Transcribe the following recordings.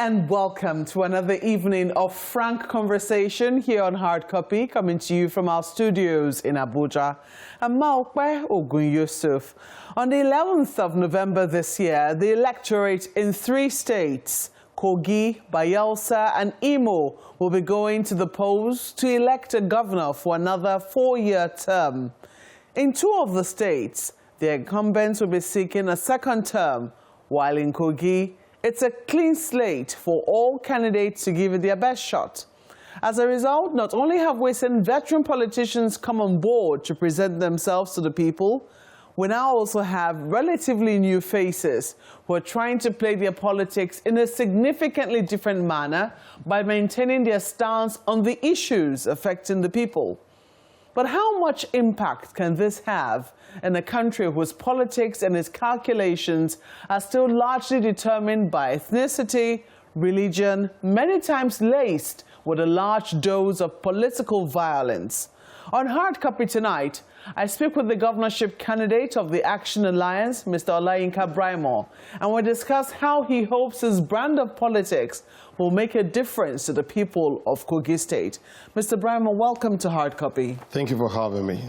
and welcome to another evening of frank conversation here on Hard Copy, coming to you from our studios in Abuja. I'm Maokwe Ogun Yusuf. On the 11th of November this year, the electorate in 3 states, Kogi, Bayelsa, and Imo, will be going to the polls to elect a governor for another 4-year term. In 2 of the states, the incumbents will be seeking a second term, while in Kogi, it's a clean slate for all candidates to give it their best shot. As a result, not only have we seen veteran politicians come on board to present themselves to the people, we now also have relatively new faces who are trying to play their politics in a significantly different manner by maintaining their stance on the issues affecting the people. But how much impact can this have in a country whose politics and its calculations are still largely determined by ethnicity, religion, many times laced with a large dose of political violence? On Hard Copy tonight, I speak with the governorship candidate of the Action Alliance, Mr. Braimoh, and we'll discuss how he hopes his brand of politics will make a difference to the people of Kogi State. Mr. Braimoh, welcome to Hard Copy. Thank you for having me.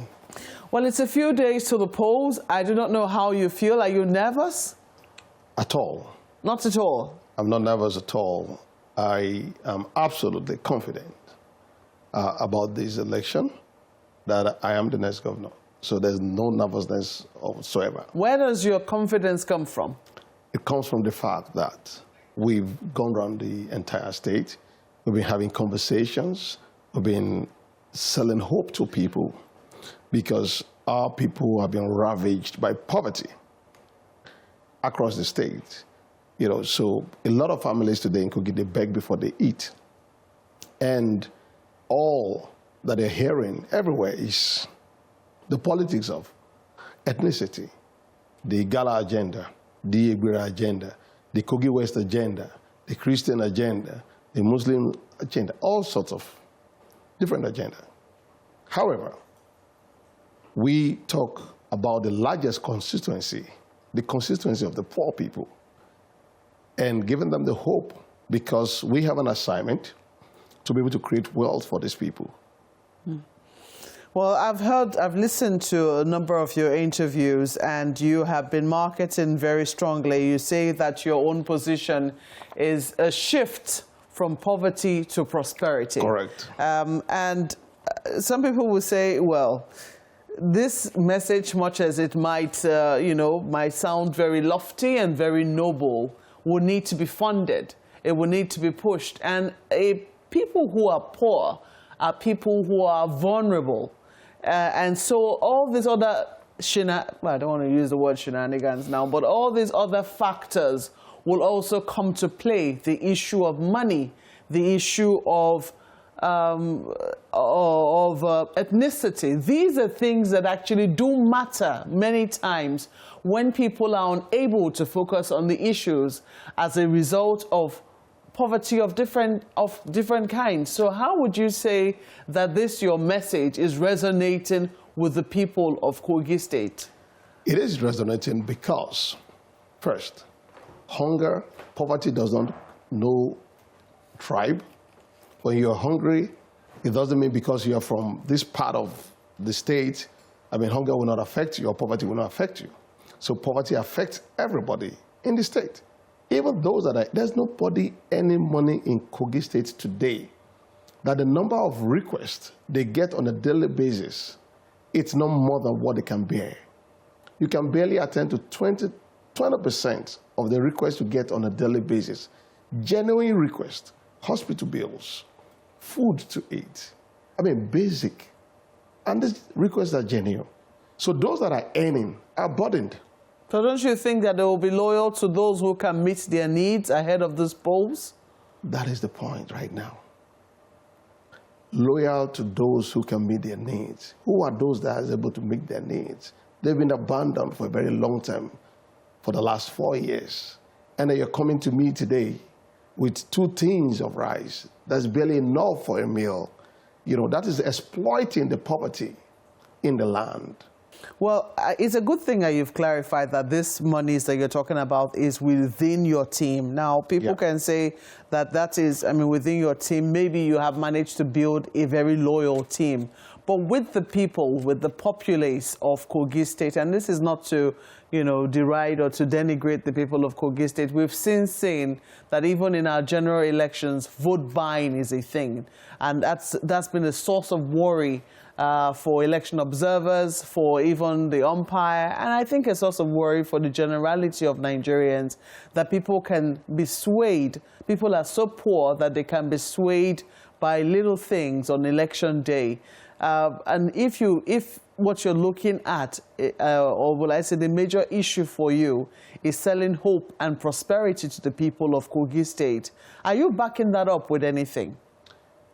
Well, it's a few days to the polls. I do not know how you feel. Are you nervous? At all. Not at all? I'm not nervous at all. I am absolutely confident about this election that I am the next governor. So there's no nervousness whatsoever. Where does your confidence come from? It comes from the fact that we've gone around the entire state. We've been having conversations. We've been selling hope to people because our people have been ravaged by poverty across the state. You know, so a lot of families today in Kogi, they beg before they eat. And all that they're hearing everywhere is the politics of ethnicity, the Gala agenda, the Igbira agenda, the Kogi West agenda, the Christian agenda, the Muslim agenda, all sorts of different agenda. However, we talk about the largest constituency, the constituency of the poor people, and giving them the hope because we have an assignment to be able to create wealth for these people. Well, I've listened to a number of your interviews, and you have been marketing very strongly. You say that your own position is a shift from poverty to prosperity. Correct. And some people will say, well, this message, much as it might, might sound very lofty and very noble, will need to be funded. It will need to be pushed. And people who are poor are people who are vulnerable. And so all these other I don't want to use the word shenanigans now, but all these other factors will also come to play. The issue of money, the issue of ethnicity. These are things that actually do matter many times when people are unable to focus on the issues as a result of poverty of different kinds. So how would you say that your message is resonating with the people of Kogi State? It is resonating because, first, hunger, poverty does not know tribe. When you're hungry, it doesn't mean because you're from this part of the state, hunger will not affect you or poverty will not affect you. So poverty affects everybody in the state. Even those there's nobody any money in Kogi State today that the number of requests they get on a daily basis, it's not more than what they can bear. You can barely attend to 20% of the requests you get on a daily basis. Genuine requests, hospital bills, food to eat. Basic. And these requests are genuine. So those that are earning are burdened. So don't you think that they will be loyal to those who can meet their needs ahead of these polls? That is the point right now. Loyal to those who can meet their needs. Who are those that are able to meet their needs? They've been abandoned for a very long time, for the last 4 years. And then you're coming to me today with 2 tins of rice. That's barely enough for a meal. You know, that is exploiting the poverty in the land. Well, it's a good thing that you've clarified that this monies that you're talking about is within your team. Now, people can say that is, I mean, within your team, maybe you have managed to build a very loyal team. But with the people, with the populace of Kogi State, and this is not to, you know, deride or to denigrate the people of Kogi State, we've since seen that even in our general elections, vote buying is a thing. And that's been a source of worry for election observers, for even the umpire, and I think a source of worry for the generality of Nigerians, that people can be swayed. People are so poor that they can be swayed by little things on election day. And if what you're looking at, or will I say the major issue for you, is selling hope and prosperity to the people of Kogi State, are you backing that up with anything?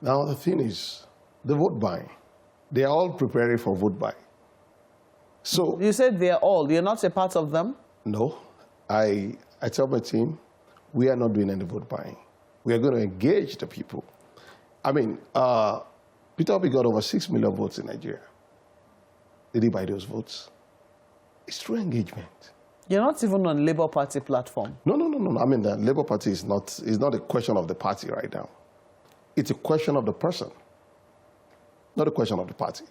Now, the thing is, the vote buying. They are all preparing for vote buy. So you said they are all. You're not a part of them? No. I tell my team, we are not doing any vote buying. We are going to engage the people. I mean, Peter Obi got over 6 million votes in Nigeria. Did he buy those votes? It's through engagement. You're not even on Labour Party platform. No. I mean, the Labour Party is not a question of the party right now. It's a question of the person. Not a question of the party.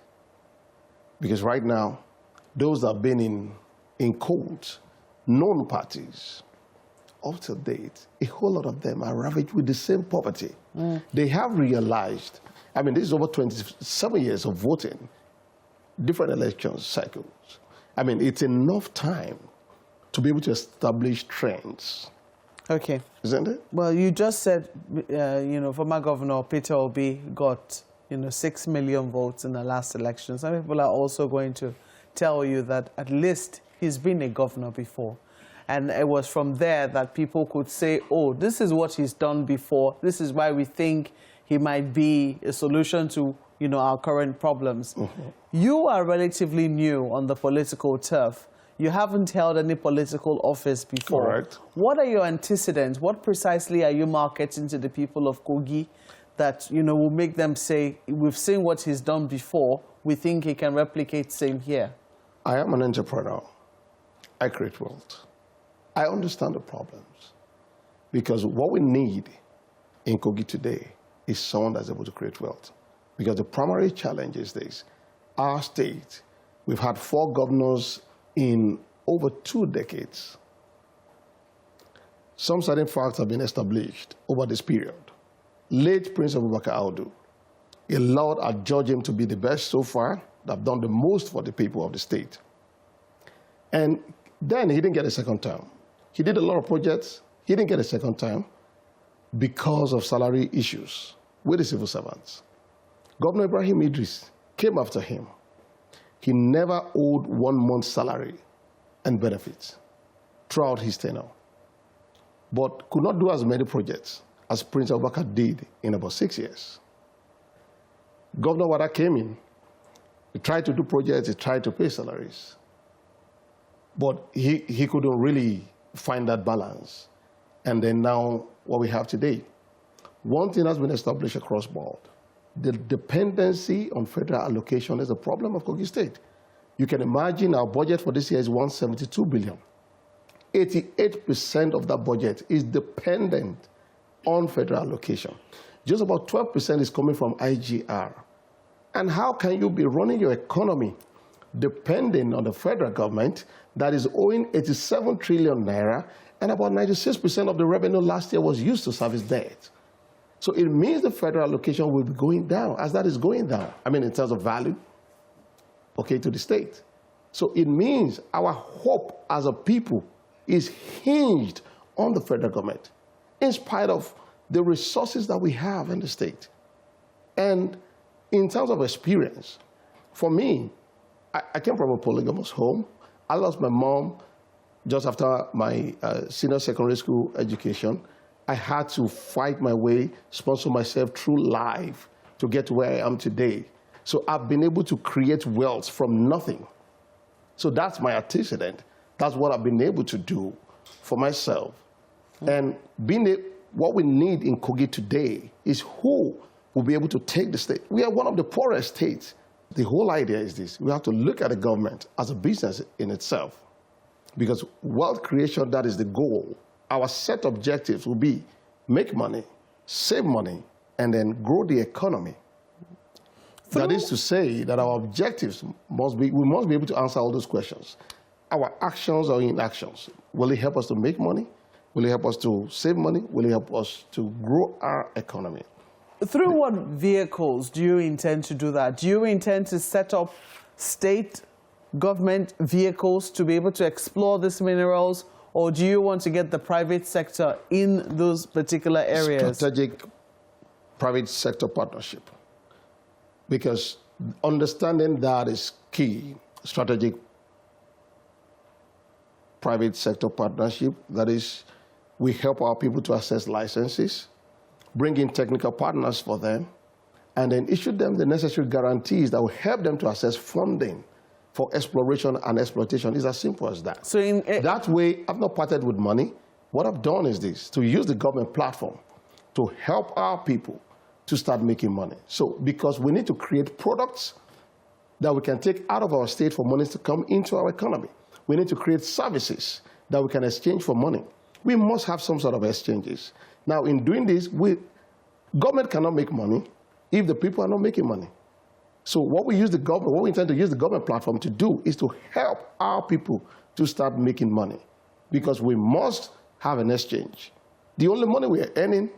Because right now, those that have been in court, known parties, up to date, a whole lot of them are ravaged with the same poverty. They have realized, I mean, this is over 27 years of voting, different election cycles. I mean, it's enough time to be able to establish trends. Okay. Isn't it? Well, you just said, you know, former Governor Peter Obi got 6 million votes in the last election. Some people are also going to tell you that at least he's been a governor before. And it was from there that people could say, oh, this is what he's done before. This is why we think he might be a solution to, our current problems. You are relatively new on the political turf. You haven't held any political office before. Correct. What are your antecedents? What precisely are you marketing to the people of Kogi that, will make them say, we've seen what he's done before, we think he can replicate same here? I am an entrepreneur. I create wealth. I understand the problems. Because what we need in Kogi today is someone that's able to create wealth. Because the primary challenge is this. Our state, we've had 4 governors in over 2 decades. Some certain facts have been established over this period. Late Prince Abubakar Audu, a lot adjudged him to be the best so far, that have done the most for the people of the state. And then he didn't get a second term. He did a lot of projects. He didn't get a second term because of salary issues with the civil servants. Governor Ibrahim Idris came after him. He never owed 1 month's salary and benefits throughout his tenure, but could not do as many projects as Prince Abubakar did in about 6 years. Governor Wada came in. He tried to do projects. He tried to pay salaries. But he couldn't really find that balance. And then now, what we have today, one thing has been established across board. The dependency on federal allocation is a problem of Kogi State. You can imagine our budget for this year is 172 billion. 88% of that budget is dependent on federal allocation. Just about 12% is coming from IGR. And how can you be running your economy depending on the federal government that is owing 87 trillion naira, and about 96% of the revenue last year was used to service debt? So it means the federal allocation will be going down, as that is going down. I mean, in terms of value, to the state. So it means our hope as a people is hinged on the federal government, in spite of the resources that we have in the state. And in terms of experience, for me, I came from a polygamous home. I lost my mom just after my senior secondary school education. I had to fight my way, sponsor myself through life to get to where I am today. So I've been able to create wealth from nothing. So that's my antecedent. That's what I've been able to do for myself. And what we need in Kogi today is who will be able to take the state. We are one of the poorest states The whole idea is this. We have to look at the government as a business in itself. Because wealth creation, that is the goal. Our set objectives will be make money, save money, and then grow the economy. That is to say that our objectives must be, we must be able to answer all those questions. Our actions or inactions, will it help us to make money? Will it help us to save money? Will it help us to grow our economy? Through what vehicles do you intend to do that? Do you intend to set up state government vehicles to be able to explore these minerals, or do you want to get the private sector in those particular areas? Strategic private sector partnership. Because understanding that is key. Strategic private sector partnership, that is, we help our people to access licenses, bring in technical partners for them, and then issue them the necessary guarantees that will help them to access funding for exploration and exploitation. It's as simple as that. So that way, I've not parted with money. What I've done is this, to use the government platform to help our people to start making money. So, because we need to create products that we can take out of our state for money to come into our economy. We need to create services that we can exchange for money. We must have some sort of exchanges. Now, in doing this, government cannot make money if the people are not making money. So what we intend to use the government platform to do is to help our people to start making money, because we must have an exchange. The only money we are earning,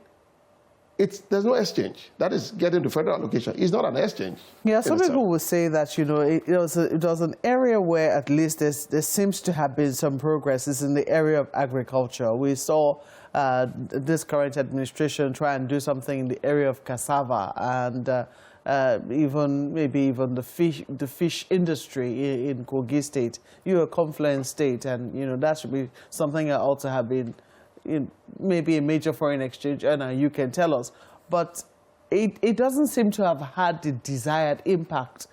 there's no exchange. That is getting to federal allocation. It's not an exchange. Yeah, some people will say that, you know, it was an area where at least there seems to have been some progress. It's in the area of agriculture. We saw this current administration try and do something in the area of cassava and maybe even the fish industry in Kogi State. You're a confluent state, and you know that should be something that ought to have been maybe a major foreign exchange earner. You can tell us, but it doesn't seem to have had the desired impact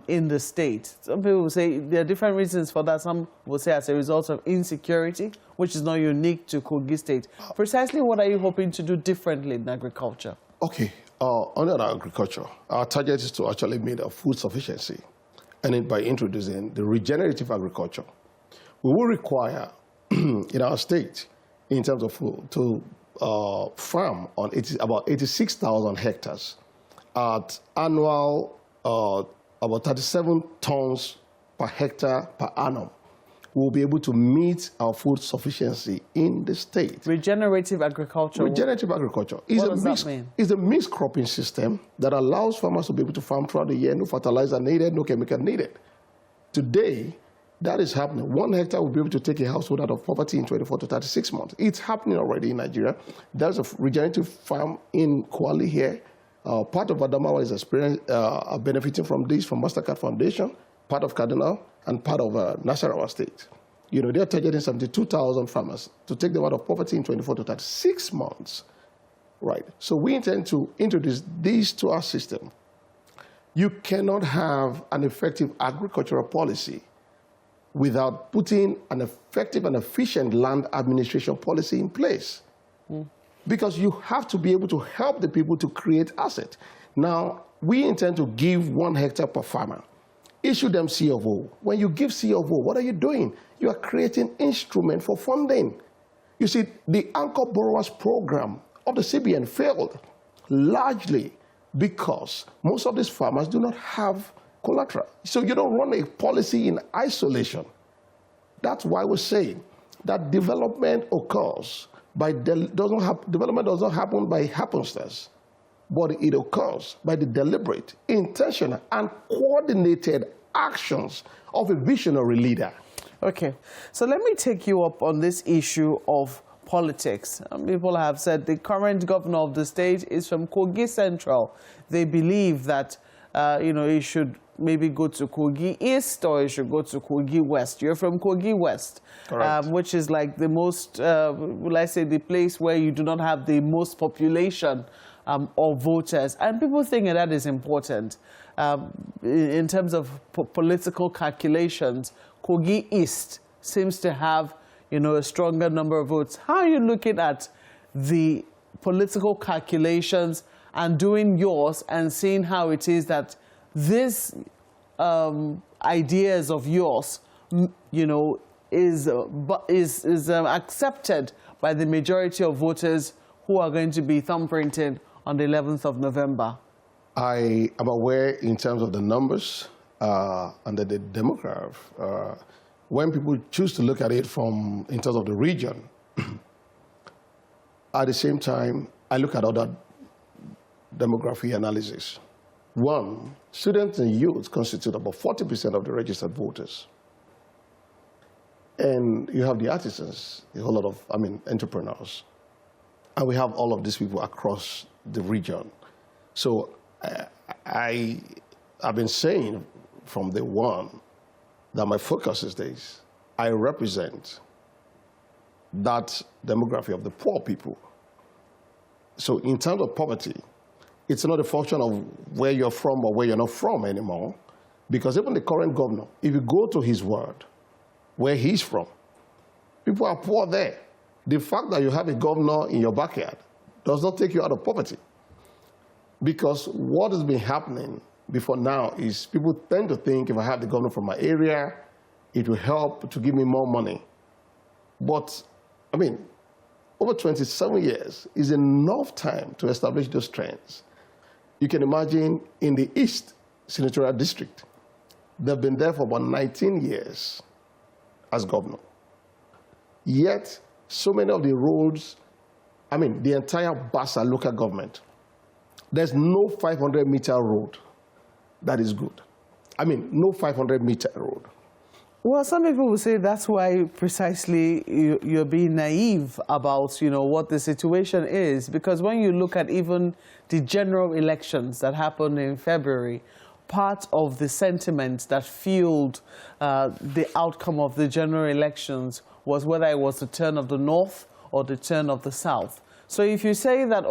in the state. Some people will say there are different reasons for that. Some will say as a result of insecurity, which is not unique to Kogi State. Precisely what are you hoping to do differently in agriculture? Okay. Under agriculture, our target is to actually meet our food sufficiency, and by introducing the regenerative agriculture. We will require in our state, in terms of food, to farm on about 86,000 hectares at annual about 37 tons per hectare per annum. We'll be able to meet our food sufficiency in the state. Regenerative agriculture? Regenerative agriculture is a mixed cropping system that allows farmers to be able to farm throughout the year, no fertilizer needed, no chemical needed. Today, that is happening. 1 hectare will be able to take a household out of poverty in 24 to 36 months. It's happening already in Nigeria. There's a regenerative farm in Kwali here. Part of Adamawa is benefiting from this, from MasterCard Foundation, part of Kaduna, and part of Nasarawa State. You know, they're targeting 72,000 farmers to take them out of poverty in 24 to 36 months. Right. So we intend to introduce these to our system. You cannot have an effective agricultural policy without putting an effective and efficient land administration policy in place. Because you have to be able to help the people to create assets. Now, we intend to give 1 hectare per farmer. Issue them C of O. When you give C of O, what are you doing? You are creating instrument for funding. You see, the anchor borrowers program of the CBN failed largely because most of these farmers do not have collateral. So you don't run a policy in isolation. That's why we're saying that development occurs development does not happen by happenstance, but it occurs by the deliberate, intentional, and coordinated actions of a visionary leader. Okay, so let me take you up on this issue of politics. People have said the current governor of the state is from Kogi Central. They believe that, he should maybe go to Kogi East or he should go to Kogi West. You're from Kogi West, which is like the most, will I say, the place where you do not have the most population of voters. And people think that is important. In terms of political calculations, Kogi East seems to have, a stronger number of votes. How are you looking at the political calculations and doing yours and seeing how it is that these ideas of yours, is accepted by the majority of voters who are going to be thumbprinting on the 11th of November? I am aware in terms of the numbers and the demographic. When people choose to look at it in terms of the region, at the same time, I look at other demographic analysis. One, students and youth constitute about 40% of the registered voters. And you have the artisans, a whole lot of, entrepreneurs. And we have all of these people across the region. So I've been saying from day one that my focus is this. I represent that demography of the poor people. So in terms of poverty, it's not a function of where you're from or where you're not from anymore, because even the current governor, if you go to his word, where he's from, people are poor there. The fact that you have a governor in your backyard does not take you out of poverty. Because what has been happening before now is people tend to think if I have the governor from my area, it will help to give me more money. But, over 27 years is enough time to establish those trends. You can imagine in the East Senatorial District, they've been there for about 19 years as governor. Yet, so many of the roads, the entire Basa local government, there's no 500-meter road that is good. No 500-meter road. Well, some people will say that's why precisely you're being naive about, what the situation is. Because when you look at even the general elections that happened in February, part of the sentiment that fueled the outcome of the general elections was whether it was the turn of the North or the turn of the South. So if you say that,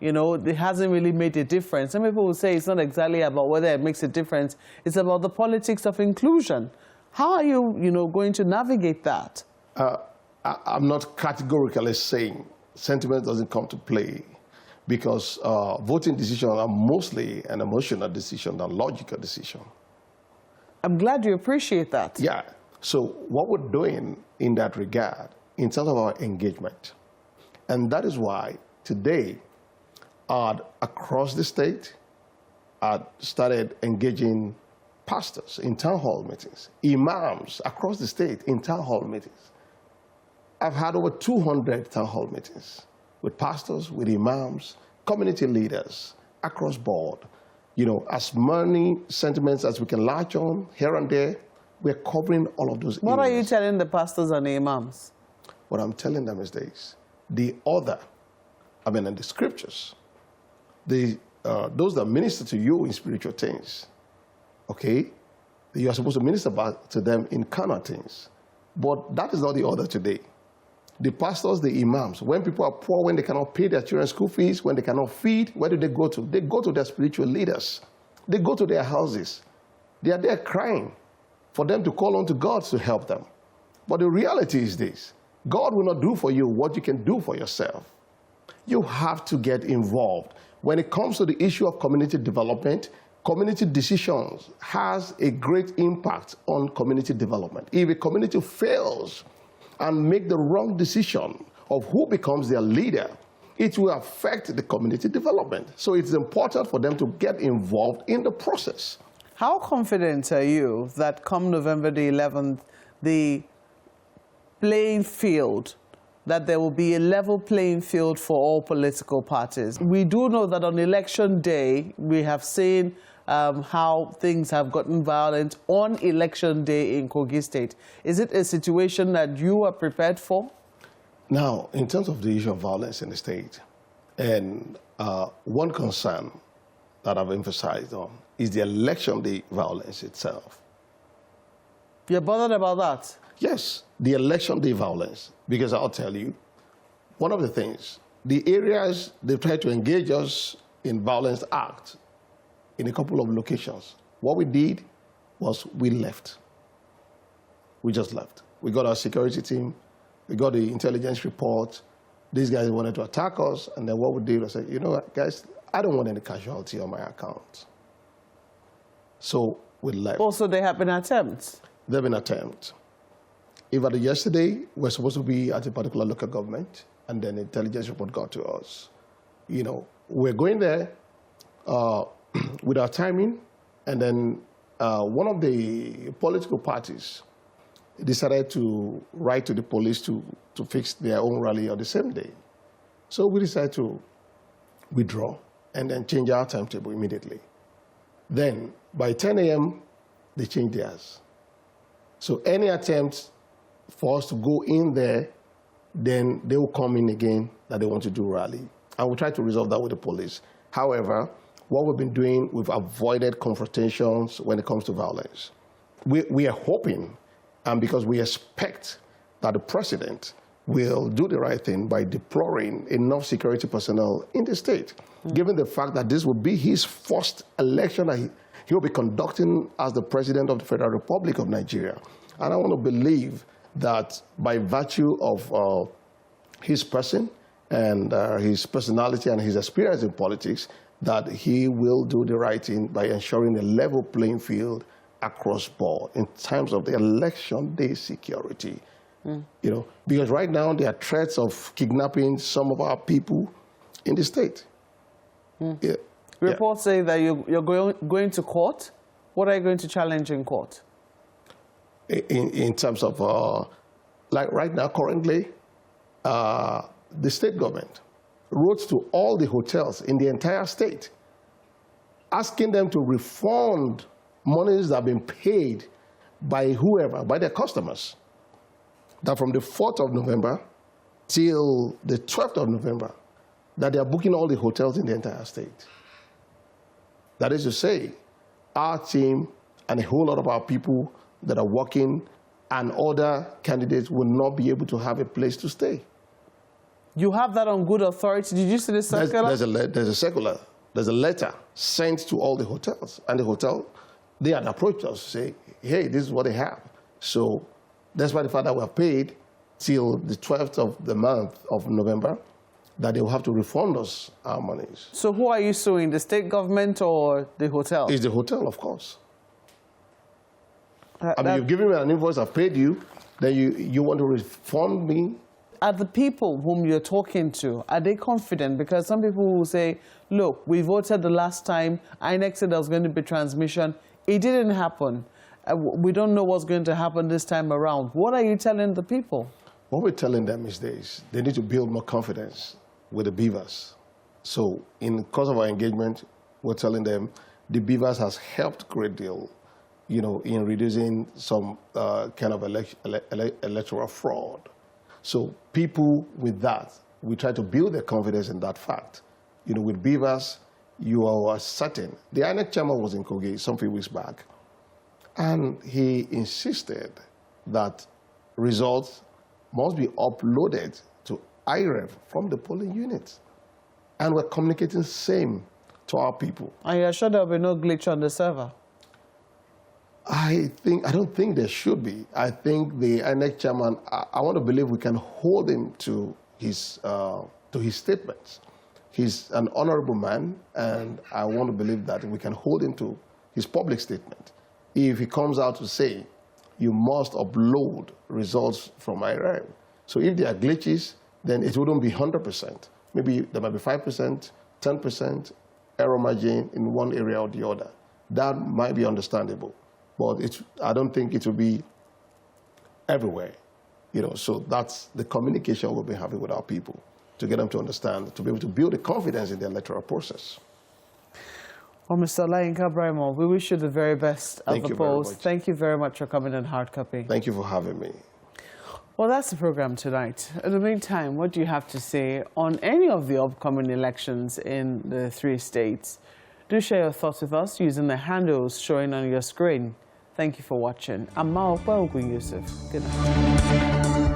it hasn't really made a difference, some people will say it's not exactly about whether it makes a difference, it's about the politics of inclusion. How are you, going to navigate that? I'm not categorically saying sentiment doesn't come to play, because voting decisions are mostly an emotional decision than logical decision. I'm glad you appreciate that. Yeah. So what we're doing in that regard, in terms of our engagement, and that is why today, across the state, I started engaging pastors in town hall meetings, imams across the state in town hall meetings. I've had over 200 town hall meetings with pastors, with imams, community leaders across board. As many sentiments as we can latch on here and there, we're covering all of those What areas. are you telling the pastors and the imams? What I'm telling them is this. The order, in the scriptures, those that minister to you in spiritual things, okay, you are supposed to minister back to them in carnal things. But that is not the order today. The pastors, the imams, when people are poor, when they cannot pay their children's school fees, when they cannot feed, where do they go to? They go to their spiritual leaders. They go to their houses. They are there crying for them to call on to God to help them. But the reality is this. God will not do for you what you can do for yourself. You have to get involved. When it comes to the issue of community development, community decisions has a great impact on community development. If a community fails and make the wrong decision of who becomes their leader, it will affect the community development. So it's important for them to get involved in the process. How confident are you that come November the 11th, the playing field, that there will be a level playing field for all political parties? We do know that on election day, we have seen how things have gotten violent on election day in Kogi State. Is it a situation that you are prepared for? Now, in terms of the issue of violence in the state, and one concern that I've emphasized on is the election day violence itself. You're bothered about that? Yes, the election day violence, because I'll tell you, one of the things, the areas they try to engage us in violence act in a couple of locations. What we did was we left. We just left. We got our security team, we got the intelligence report. These guys wanted to attack us, and then what we did was say, you know what, guys, I don't want any casualty on my account. So we left. Also, there have been attempts. There have been attempts. Even yesterday, we're supposed to be at a particular local government, and then intelligence report got to us. You know, we're going there with our timing, and then one of the political parties decided to write to the police to fix their own rally on the same day. So we decided to withdraw and then change our timetable immediately. Then, by 10 a.m., they changed theirs. So any attempt for us to go in there, then they will come in again that they want to do rally. And we'll try to resolve that with the police. However, what we've been doing, we've avoided confrontations when it comes to violence. We are hoping, and because we expect that the president will do the right thing by deploying enough security personnel in the state, given the fact that this will be his first election that he will be conducting as the president of the Federal Republic of Nigeria. And I want to believe that by virtue of his person and his personality and his experience in politics, that he will do the right thing by ensuring a level playing field across board in terms of the election day security. You know, because right now there are threats of kidnapping some of our people in the state. Yeah. Reports say that you're going to court. What are you going to challenge in court? In terms of, like right now, currently, the state government wrote to all the hotels in the entire state, asking them to refund monies that have been paid by whoever, by their customers, that from the 4th of November till the 12th of November, that they are booking all the hotels in the entire state. That is to say, our team and a whole lot of our people that are working and other candidates will not be able to have a place to stay. You have that on good authority. Did you see the circular? There's a circular. There's a letter sent to all the hotels. And the hotel, they had approached us to say, hey, this is what they have. So that's why the fact that we have paid till the 12th of the month of November, that they will have to refund us our monies. So who are you suing, the state government or the hotel? It's the hotel, of course. I mean, you've given me an invoice, I've paid you, then you want to refund me? Are the people whom you're talking to, are they confident? Because some people will say, look, we voted the last time, INEC said there was going to be transmission. It didn't happen. We don't know what's going to happen this time around. What are you telling the people? What we're telling them is this: they need to build more confidence with the beavers. So in the course of our engagement, we're telling them the beavers has helped a great deal, you know, in reducing some kind of electoral fraud. So people with that, we try to build their confidence in that fact. You know, with beavers, you are certain. The INEC chairman was in Kogi some few weeks back, and he insisted that results must be uploaded to IREV from the polling units. And we're communicating the same to our people. And you're sure there will be no glitch on the server? I don't think there should be. I think the INEC chairman, I want to believe we can hold him to his statements. He's an honorable man, and I want to believe that we can hold him to his public statement. If he comes out to say, you must upload results from IREV. So if there are glitches, then it wouldn't be 100%. Maybe there might be 5%, 10% error margin in one area or the other. That might be understandable. But I don't think it will be everywhere. You know, so that's the communication we'll be having with our people, to get them to understand, to be able to build the confidence in the electoral process. Well, Mr. Olayinka Braimoh, we wish you the very best at the polls. Thank you very much for coming on Hard Copy. Thank you for having me. Well, that's the program tonight. In the meantime, what do you have to say on any of the upcoming elections in the 3 states? Do share your thoughts with us using the handles showing on your screen. Thank you for watching. I'm Maokwe Ogun Yusuf. Good night.